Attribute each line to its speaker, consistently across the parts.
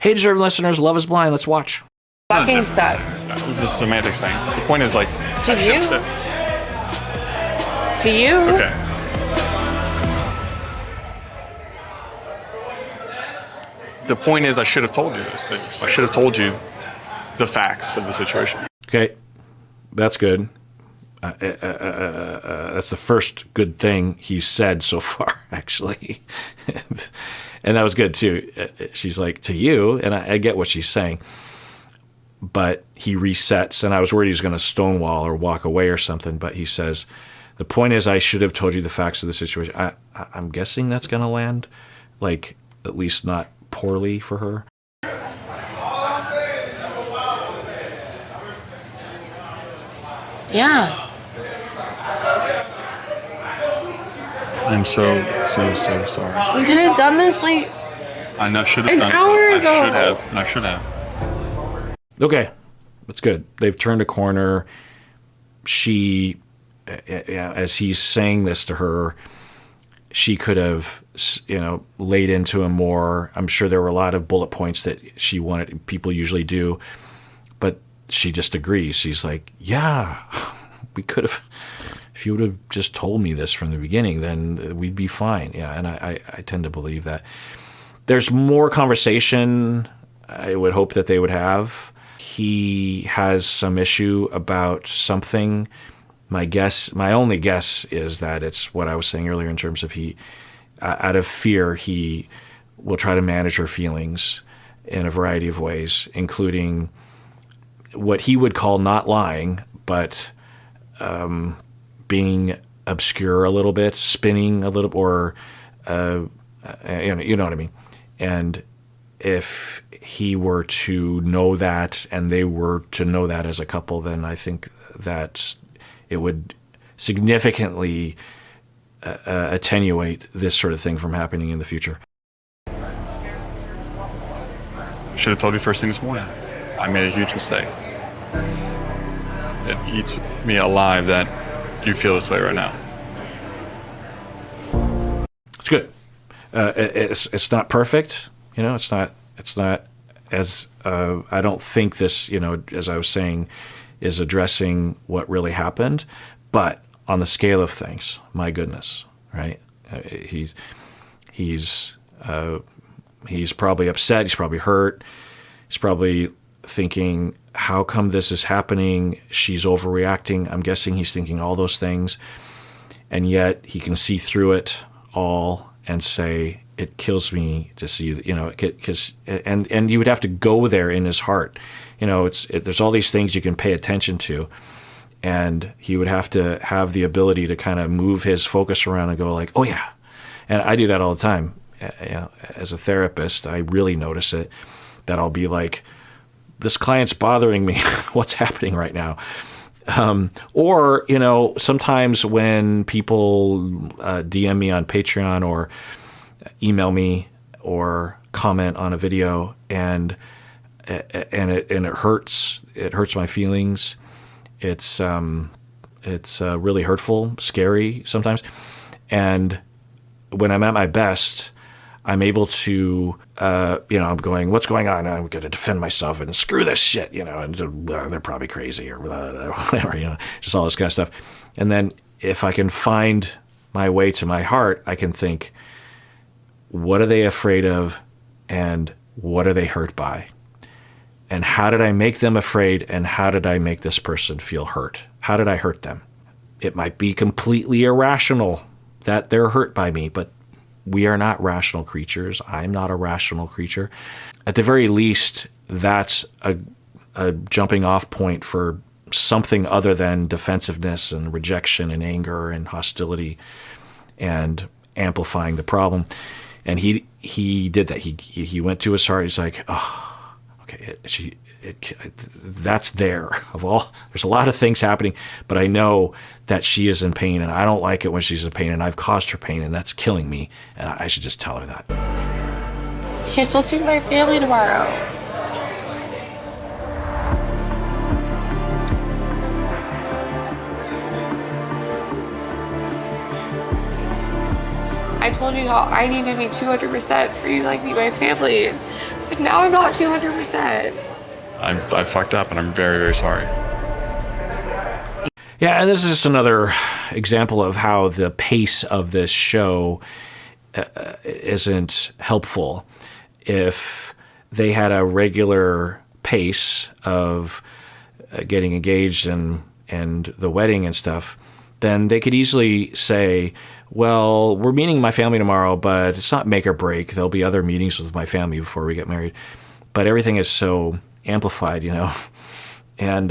Speaker 1: Hey, deserving listeners, Love is Blind. Let's watch.
Speaker 2: Fucking sucks.
Speaker 3: This is a semantics thing. The point is, like,
Speaker 2: To you? To you?
Speaker 3: Okay. The point is, I should have told you those things. I should have told you the facts of the situation.
Speaker 1: Okay, that's good. That's the first good thing he's said so far, actually. And that was good, too. She's like, to you, and I get what she's saying. But he resets, and I was worried he was going to stonewall or walk away or something, but he says, the point is I should have told you the facts of the situation. I'm guessing that's going to land, like, at least not poorly for her.
Speaker 2: Yeah.
Speaker 3: I'm so sorry.
Speaker 2: We could have done this like
Speaker 3: I should have
Speaker 2: an
Speaker 3: done it.
Speaker 2: hour ago.
Speaker 3: I should have.
Speaker 1: Okay, that's good. They've turned a corner. She, as he's saying this to her, she could have, laid into him more. I'm sure there were a lot of bullet points that she wanted, people usually do, but she just agrees. She's like, yeah, we could have, if you would have just told me this from the beginning, then we'd be fine. Yeah, and I tend to believe that. There's more conversation I would hope that they would have. He has some issue about something. My only guess is that it's what I was saying earlier in terms of out of fear, he will try to manage her feelings in a variety of ways, including what he would call not lying, but being obscure a little bit, spinning a little, or you know what I mean. And if he were to know that, and they were to know that as a couple, then I think that it would significantly attenuate this sort of thing from happening in the future.
Speaker 3: Should have told you first thing this morning. I made a huge mistake. It eats me alive that you feel this way right now.
Speaker 1: It's good. It's not perfect, It's not as I don't think this, as I was saying, is addressing what really happened, but on the scale of things, my goodness, right? He's probably upset. He's probably hurt. He's probably thinking, how come this is happening? She's overreacting. I'm guessing he's thinking all those things. And yet he can see through it all and say, it kills me to see, because, and you would have to go there in his heart. There's all these things you can pay attention to. And he would have to have the ability to kind of move his focus around and go like, oh yeah. And I do that all the time. As a therapist, I really notice it, that I'll be like, this client's bothering me. What's happening right now? Or, sometimes when people DM me on Patreon or email me or comment on a video and it hurts. It hurts my feelings. It's really hurtful, scary sometimes. And when I'm at my best, I'm able to, I'm going, what's going on? I'm going to defend myself and screw this shit, and they're probably crazy or whatever, just all this kind of stuff. And then if I can find my way to my heart, I can think, what are they afraid of and what are they hurt by? And how did I make them afraid and how did I make this person feel hurt? How did I hurt them? It might be completely irrational that they're hurt by me, but we are not rational creatures. I'm not a rational creature. At the very least, that's a jumping off point for something other than defensiveness and rejection and anger and hostility and amplifying the problem. And he did that. He went to his heart. He's like, oh, okay, that's there. There's a lot of things happening, but I know that she is in pain, and I don't like it when she's in pain, and I've caused her pain, and that's killing me, and I should just tell her that.
Speaker 2: You're supposed to be my family tomorrow. I told you how I need to be 200% for you to like be my family. And now I'm not 200%.
Speaker 3: I fucked up, and I'm very, very sorry.
Speaker 1: Yeah, and this is just another example of how the pace of this show isn't helpful. If they had a regular pace of getting engaged and the wedding and stuff, then they could easily say, well, we're meeting my family tomorrow, but it's not make or break. There'll be other meetings with my family before we get married. But everything is so amplified, you know, and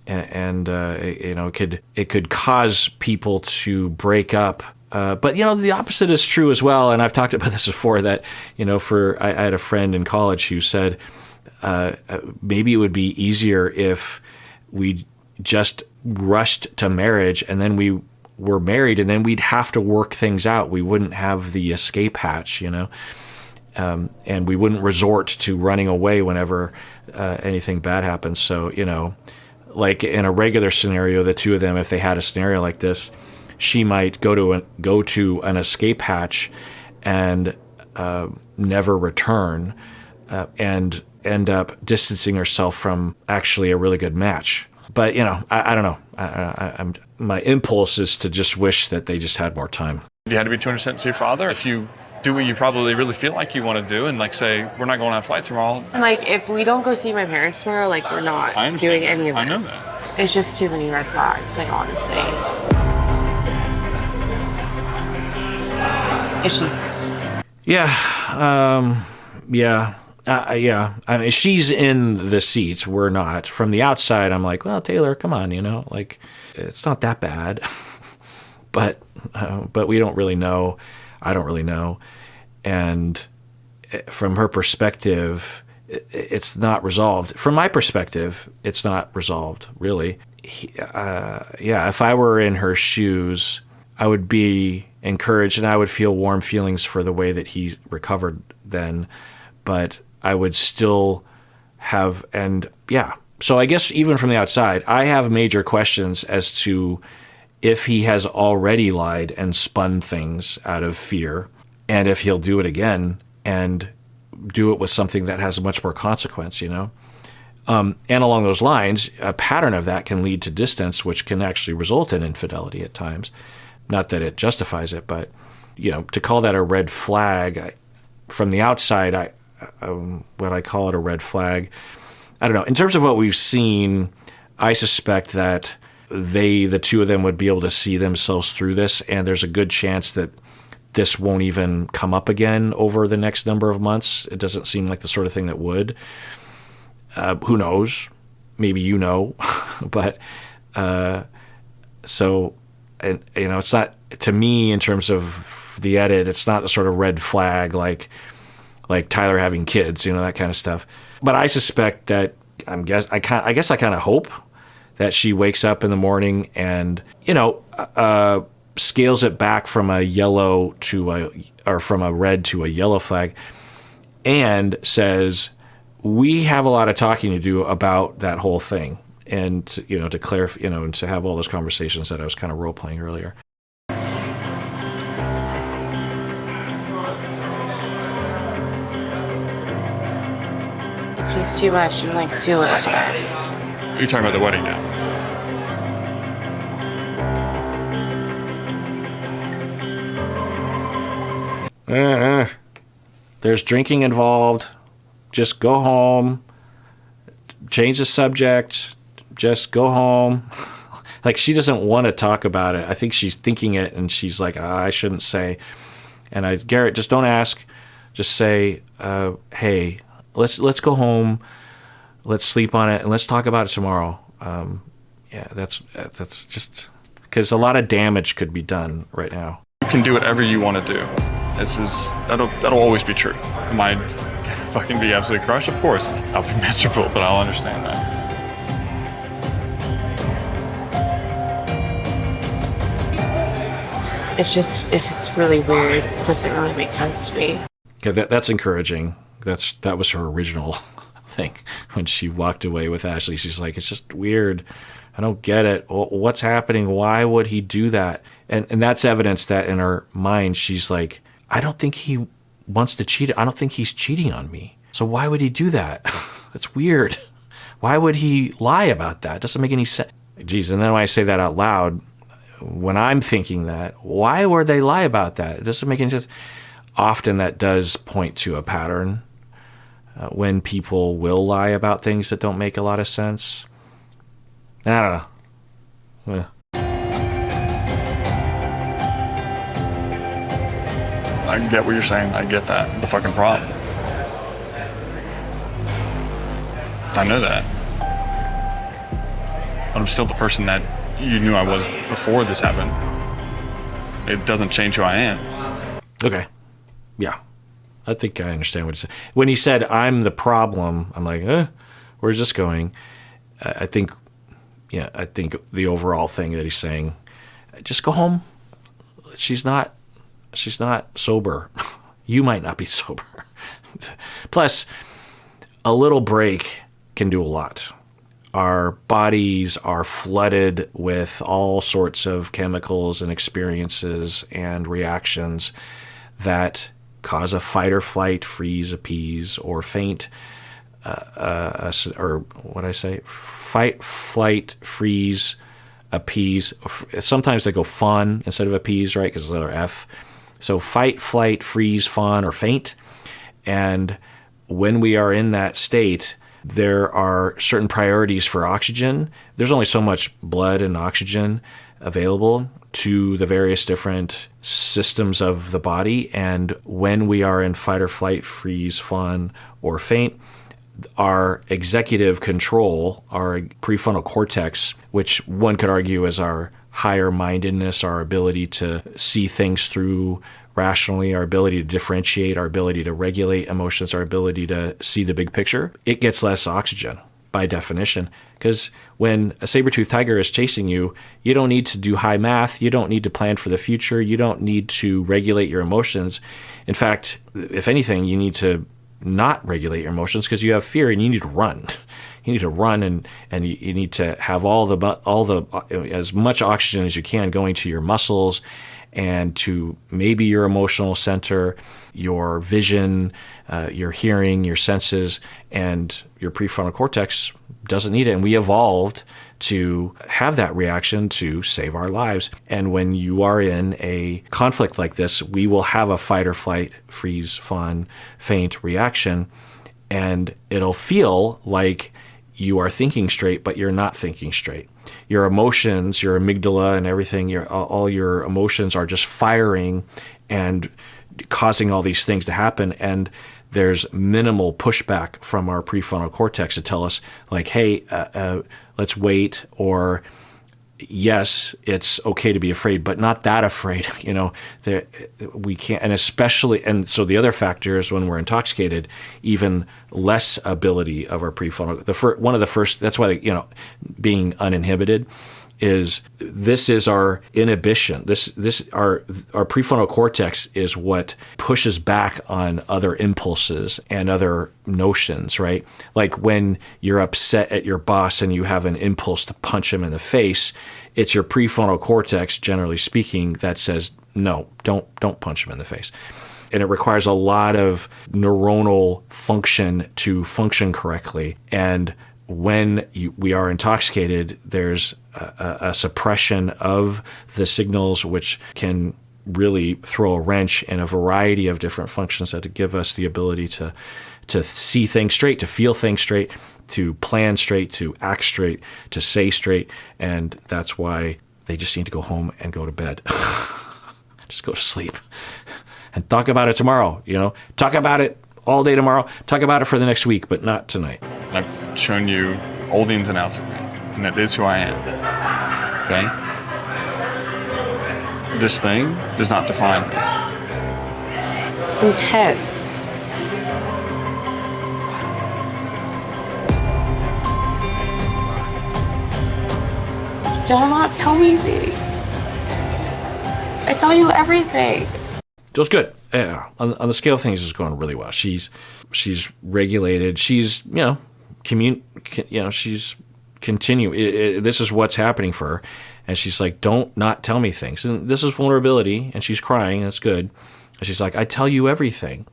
Speaker 1: it could cause people to break up. But, you know, the opposite is true as well. And I've talked about this before that, you know, I had a friend in college who said maybe it would be easier if we just rushed to marriage and then we were married and then we'd have to work things out. We wouldn't have the escape hatch, you know, and we wouldn't resort to running away whenever anything bad happens. So, you know, like in a regular scenario, the two of them, if they had a scenario like this, she might go to an escape hatch and never return and end up distancing herself from actually a really good match. But, you know, I don't know. My impulse is to just wish that they just had more time.
Speaker 3: You had to be 200% to your father. If you do what you probably really feel like you want to do and, like, say, we're not going on a flight tomorrow.
Speaker 2: Like, if we don't go see my parents tomorrow, like, we're not doing any of this.
Speaker 3: I know that.
Speaker 2: It's just too many red flags, like, honestly. It's just...
Speaker 1: Yeah. Yeah. I mean, she's in the seat. We're not. From the outside, I'm like, well, Taylor, come on, you know, like, it's not that bad. but we don't really know. I don't really know. And from her perspective, it's not resolved. From my perspective, it's not resolved, really. If I were in her shoes, I would be encouraged and I would feel warm feelings for the way that he recovered then. But I would still have, so I guess even from the outside, I have major questions as to if he has already lied and spun things out of fear, and if he'll do it again and do it with something that has much more consequence, you know? And along those lines, a pattern of that can lead to distance, which can actually result in infidelity at times. Not that it justifies it, but, you know, to call that a red flag, from the outside, what I call it a red flag. I don't know. In terms of what we've seen, I suspect that the two of them would be able to see themselves through this, and there's a good chance that this won't even come up again over the next number of months. It doesn't seem like the sort of thing that would. Who knows? Maybe you know. But so, and you know, it's not, to me, in terms of the edit, it's not the sort of red flag like Tyler having kids, you know, that kind of stuff. But I suspect that, I guess I kind of hope that she wakes up in the morning and, you know, scales it back from a yellow from a red to a yellow flag, and says, we have a lot of talking to do about that whole thing, and to, you know, to clarify, you know, and to have all those conversations that I was kind of role playing earlier.
Speaker 2: It's just too much in, like, too little time.
Speaker 3: You're talking about the wedding now.
Speaker 1: There's drinking involved. Just go home. Change the subject. Just go home. Like, she doesn't want to talk about it. I think she's thinking it, and she's like, I shouldn't say. And Garrett, just don't ask. Just say, hey, let's go home. Let's sleep on it, and let's talk about it tomorrow. That's just because a lot of damage could be done right now.
Speaker 3: You can do whatever you want to do. That'll always be true. Am I gonna fucking be absolutely crushed? Of course. I'll be miserable, but I'll understand that.
Speaker 2: It's just really weird. It doesn't really make sense to me.
Speaker 1: Okay, that's encouraging. That was her original thing when she walked away with Ashley. She's like, it's just weird. I don't get it. What's happening? Why would he do that? And that's evidence that in her mind, she's like, I don't think he wants to cheat. I don't think he's cheating on me. So why would he do that? That's weird. Why would he lie about that? It doesn't make any sense. Geez, and then when I say that out loud, when I'm thinking that, why would they lie about that? It doesn't make any sense. Often that does point to a pattern when people will lie about things that don't make a lot of sense. I don't know. Yeah.
Speaker 3: I get what you're saying. I get that. The fucking problem. I know that. But I'm still the person that you knew I was before this happened. It doesn't change who I am.
Speaker 1: Okay. Yeah. I think I understand what he said. When he said, I'm the problem, I'm like, where's this going? I think the overall thing that he's saying, just go home. She's not sober. You might not be sober. Plus, a little break can do a lot. Our bodies are flooded with all sorts of chemicals and experiences and reactions that cause a fight or flight, freeze, appease, or faint, or what I say? Fight, flight, freeze, appease. Sometimes they go fawn instead of appease, right? Because it's the letter F. So fight, flight, freeze, fawn, or faint. And when we are in that state, there are certain priorities for oxygen. There's only so much blood and oxygen available to the various different systems of the body. And when we are in fight or flight, freeze, fawn, or faint, our executive control, our prefrontal cortex, which one could argue is our higher mindedness, our ability to see things through rationally, our ability to differentiate, our ability to regulate emotions, our ability to see the big picture, it gets less oxygen by definition. Because when a saber-toothed tiger is chasing you, you don't need to do high math. You don't need to plan for the future. You don't need to regulate your emotions. In fact, if anything, you need to not regulate your emotions because you have fear and you need to run. You need to run and you need to have all the as much oxygen as you can going to your muscles and to maybe your emotional center, your vision, your hearing, your senses, and your prefrontal cortex doesn't need it. And we evolved to have that reaction to save our lives. And when you are in a conflict like this, we will have a fight or flight, freeze, fawn, faint reaction. And it'll feel like you are thinking straight, but you're not thinking straight. Your emotions, your amygdala and everything, all your emotions are just firing and causing all these things to happen. And there's minimal pushback from our prefrontal cortex to tell us like, hey, let's wait, or yes, it's okay to be afraid, but not that afraid. We can't, and especially, and so the other factor is when we're intoxicated, even less ability of our prefrontal. One of the first, that's why, being uninhibited this is our inhibition. Our prefrontal cortex is what pushes back on other impulses and other notions, right? Like when you're upset at your boss and you have an impulse to punch him in the face, it's your prefrontal cortex, generally speaking, that says, no, don't punch him in the face. And it requires a lot of neuronal function to function correctly. And when we are intoxicated, there's a suppression of the signals, which can really throw a wrench in a variety of different functions that give us the ability to see things straight, to feel things straight, to plan straight, to act straight, to say straight. And that's why they just need to go home and go to bed. Just go to sleep and talk about it tomorrow. Talk about it all day tomorrow. Talk about it for the next week, but not tonight.
Speaker 3: I've shown you all the ins and outs of me, and that is who I am. Okay? This thing does not define me.
Speaker 2: I'm pissed. Do not tell me things. I tell you everything.
Speaker 1: So it's good. Yeah. On the scale of things, it's going really well. She's regulated. She's she's continuing. This is what's happening for her, and she's like, "Don't not tell me things." And this is vulnerability, and she's crying. That's good. And she's like, "I tell you everything,"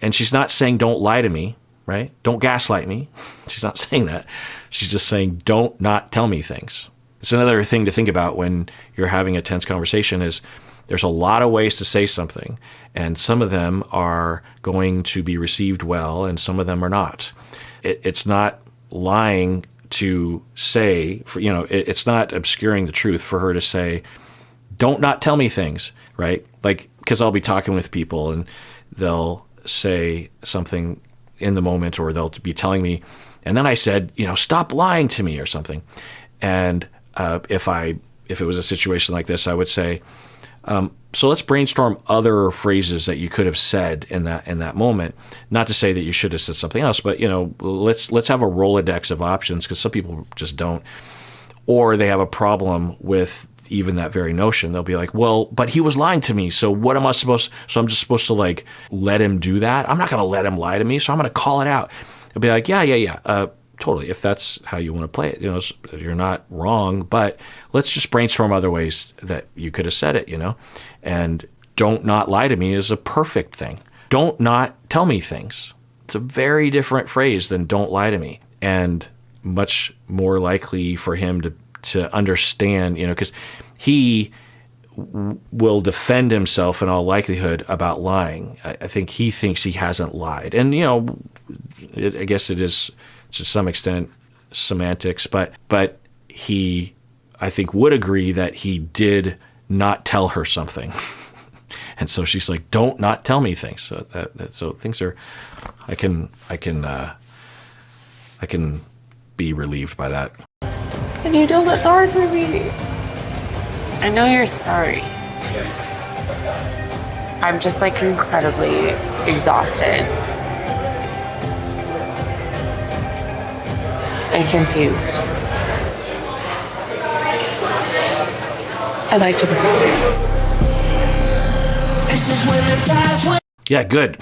Speaker 1: and she's not saying, "Don't lie to me." right? Don't gaslight me. She's not saying that. She's just saying, don't not tell me things. It's another thing to think about when you're having a tense conversation is there's a lot of ways to say something, and some of them are going to be received well, and some of them are not. It's not lying to say, it's not obscuring the truth for her to say, don't not tell me things, right? Like, because I'll be talking with people and they'll say something in the moment, or they'll be telling me, and then I said, stop lying to me or something. And if it was a situation like this, I would say, so let's brainstorm other phrases that you could have said in that moment. Not to say that you should have said something else, but let's have a Rolodex of options, because some people just don't, or they have a problem with even that very notion. They'll be like, well, but he was lying to me, so what am I supposed? So I'm just supposed to like let him do that? I'm not going to let him lie to me, so I'm going to call it out. I'll be like, yeah. Totally. If that's how you want to play it, you're not wrong, but let's just brainstorm other ways that you could have said it, and don't not lie to me is a perfect thing. Don't not tell me things. It's a very different phrase than don't lie to me, and much more likely for him to understand, because he will defend himself in all likelihood about lying. I think he thinks he hasn't lied. And, I guess it is to some extent semantics, but he, I think, would agree that he did not tell her something. And so she's like, don't not tell me things. So things are, I can be relieved by that.
Speaker 2: And that's hard for me. I know you're sorry. I'm just like incredibly exhausted and confused. I'd like to go.
Speaker 1: Yeah, good.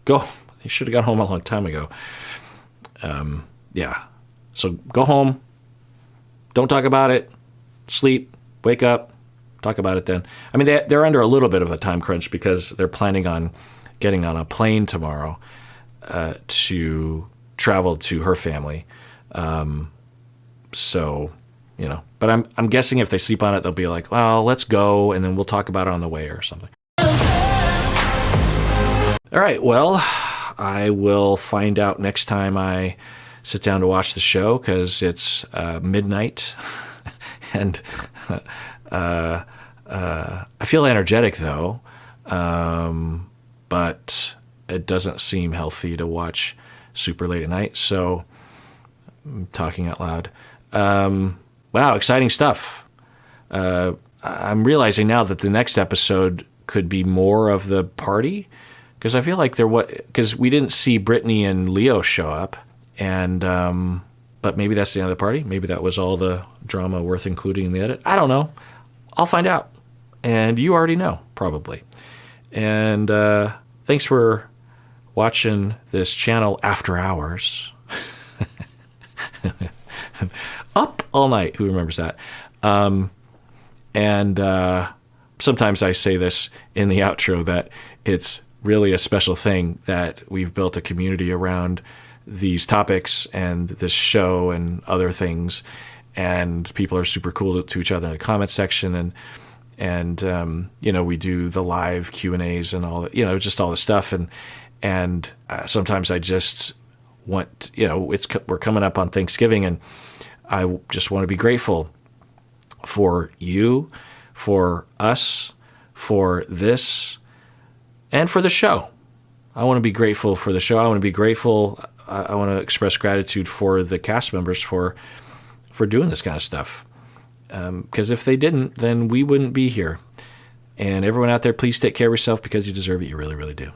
Speaker 1: Go. You should have got home a long time ago. Yeah. So go home. Don't talk about it. Sleep. Wake up. Talk about it then. I mean, they're under a little bit of a time crunch because they're planning on getting on a plane tomorrow to travel to her family. So, but I'm guessing if they sleep on it, they'll be like, well, let's go, and then we'll talk about it on the way or something. All right, well, I will find out next time I sit down to watch the show, because it's midnight, and I feel energetic, though, but it doesn't seem healthy to watch super late at night, so I'm talking out loud. Wow, exciting stuff. I'm realizing now that the next episode could be more of the party, because I feel like because we didn't see Brittany and Leo show up, and but maybe that's the end of the party. Maybe that was all the drama worth including in the edit. I don't know. I'll find out, and you already know, probably. And thanks for watching this channel after hours. Up all night. Who remembers that? And sometimes I say this in the outro, that it's really a special thing that we've built a community around these topics and this show and other things, and people are super cool to each other in the comment section, and we do the live Q&As and all that, just all the stuff, and sometimes I just want, we're coming up on Thanksgiving, and I just want to be grateful for you, for us, for this, and for the show. I want to be grateful for the show. I want to be grateful. I want to express gratitude for the cast members for doing this kind of stuff. Because if they didn't, then we wouldn't be here. And everyone out there, please take care of yourself, because you deserve it. You really, really do.